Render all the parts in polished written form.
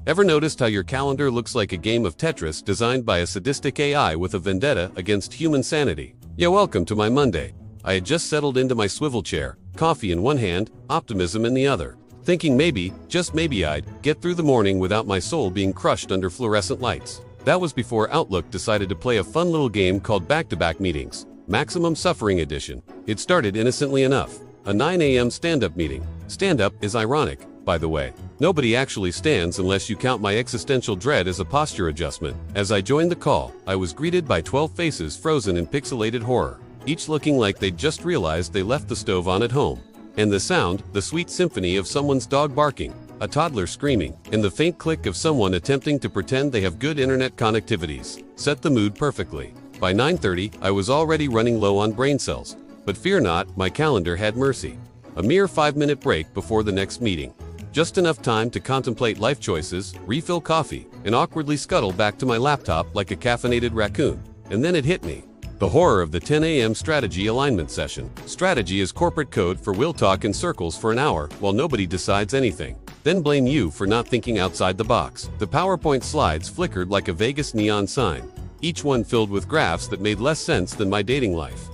Ever noticed how your calendar looks like a game of Tetris designed by a sadistic AI with a vendetta against human sanity? Yeah, welcome to my Monday. I had just settled into my swivel chair, coffee in one hand, optimism in the other, thinking maybe, just maybe I'd get through the morning without my soul being crushed under fluorescent lights. That was before Outlook decided to play a fun little game called Back-to-Back Meetings, Maximum Suffering Edition. It started innocently enough. A 9 a.m. stand-up meeting. Stand-up is ironic, by the way. Nobody actually stands unless you count my existential dread as a posture adjustment. As I joined the call, I was greeted by 12 faces frozen in pixelated horror, each looking like they'd just realized they left the stove on at home. And the sound, the sweet symphony of someone's dog barking, a toddler screaming, and the faint click of someone attempting to pretend they have good internet connectivities, set the mood perfectly. By 9:30, I was already running low on brain cells. But fear not, my calendar had mercy. A mere 5-minute break before the next meeting. Just enough time to contemplate life choices, refill coffee, and awkwardly scuttle back to my laptop like a caffeinated raccoon. And then it hit me. The horror of the 10 a.m. strategy alignment session. Strategy is corporate code for we'll talk in circles for an hour while nobody decides anything. Then blame you for not thinking outside the box. The PowerPoint slides flickered like a Vegas neon sign, each one filled with graphs that made less sense than my dating life.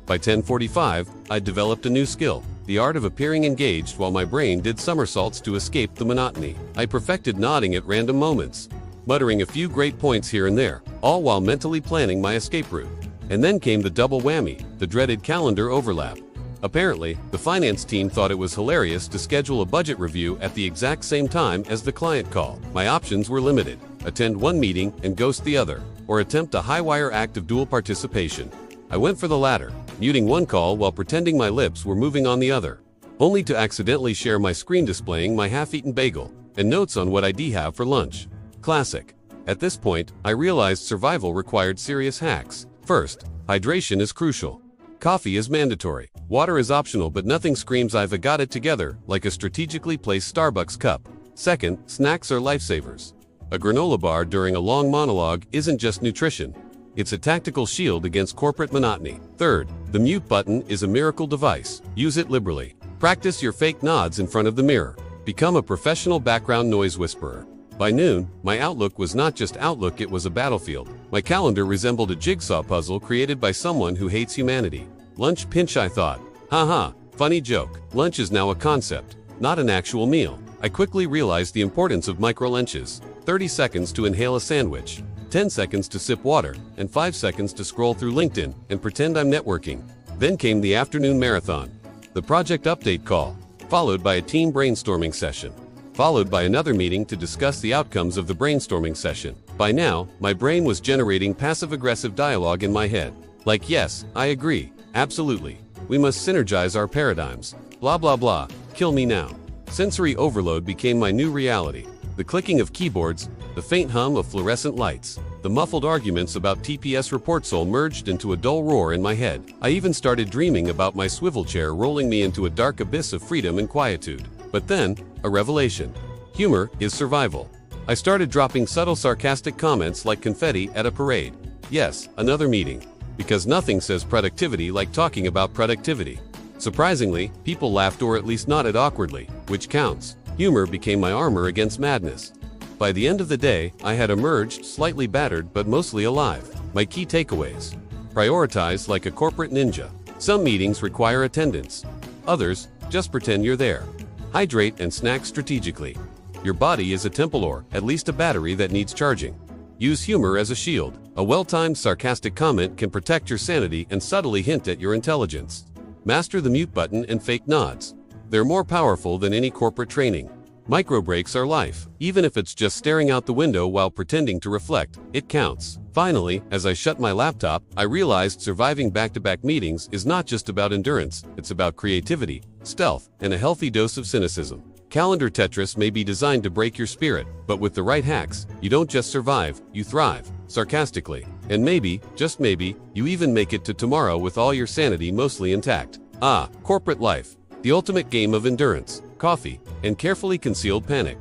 By 10:45, I'd developed a new skill, the art of appearing engaged while my brain did somersaults to escape the monotony. I perfected nodding at random moments, muttering a few great points here and there, all while mentally planning my escape route. And then came the double whammy, the dreaded calendar overlap. Apparently, the finance team thought it was hilarious to schedule a budget review at the exact same time as the client call. My options were limited: attend one meeting and ghost the other, or attempt a high-wire act of dual participation. I went for the latter, muting one call while pretending my lips were moving on the other, only to accidentally share my screen displaying my half-eaten bagel and notes on what I'd have for lunch. Classic. At this point, I realized survival required serious hacks. First, hydration is crucial. Coffee is mandatory. Water is optional, but nothing screams I've got it together like a strategically placed Starbucks cup. Second, snacks are lifesavers. A granola bar during a long monologue isn't just nutrition. It's a tactical shield against corporate monotony. Third, the mute button is a miracle device. Use it liberally. Practice your fake nods in front of the mirror. Become a professional background noise whisperer. By noon, my Outlook was not just Outlook, it was a battlefield. My calendar resembled a jigsaw puzzle created by someone who hates humanity. Lunch pinch, I thought. Haha, funny joke. Lunch is now a concept, not an actual meal. I quickly realized the importance of micro-lunches. 30 seconds to inhale a sandwich, 10 seconds to sip water, and 5 seconds to scroll through LinkedIn and pretend I'm networking. Then came the afternoon marathon. The project update call, followed by a team brainstorming session, followed by another meeting to discuss the outcomes of the brainstorming session. By now, my brain was generating passive-aggressive dialogue in my head. Like, yes, I agree, absolutely. We must synergize our paradigms. Blah blah blah, kill me now. Sensory overload became my new reality. The clicking of keyboards, the faint hum of fluorescent lights, the muffled arguments about TPS reports all merged into a dull roar in my head. I even started dreaming about my swivel chair rolling me into a dark abyss of freedom and quietude. But then, a revelation. Humor is survival. I started dropping subtle sarcastic comments like confetti at a parade. Yes, another meeting. Because nothing says productivity like talking about productivity. Surprisingly, people laughed or at least nodded awkwardly, which counts. Humor became my armor against madness. By the end of the day, I had emerged slightly battered but mostly alive. My key takeaways. Prioritize like a corporate ninja. Some meetings require attendance. Others, just pretend you're there. Hydrate and snack strategically. Your body is a temple or at least a battery that needs charging. Use humor as a shield. A well-timed sarcastic comment can protect your sanity and subtly hint at your intelligence. Master the mute button and fake nods. They're more powerful than any corporate training. Micro breaks are life. Even if it's just staring out the window while pretending to reflect, it counts. Finally, as I shut my laptop, I realized surviving back-to-back meetings is not just about endurance, it's about creativity, stealth, and a healthy dose of cynicism. Calendar Tetris may be designed to break your spirit, but with the right hacks, you don't just survive, you thrive, sarcastically. And maybe, just maybe, you even make it to tomorrow with all your sanity mostly intact. Ah, corporate life. The ultimate game of endurance, coffee, and carefully concealed panic.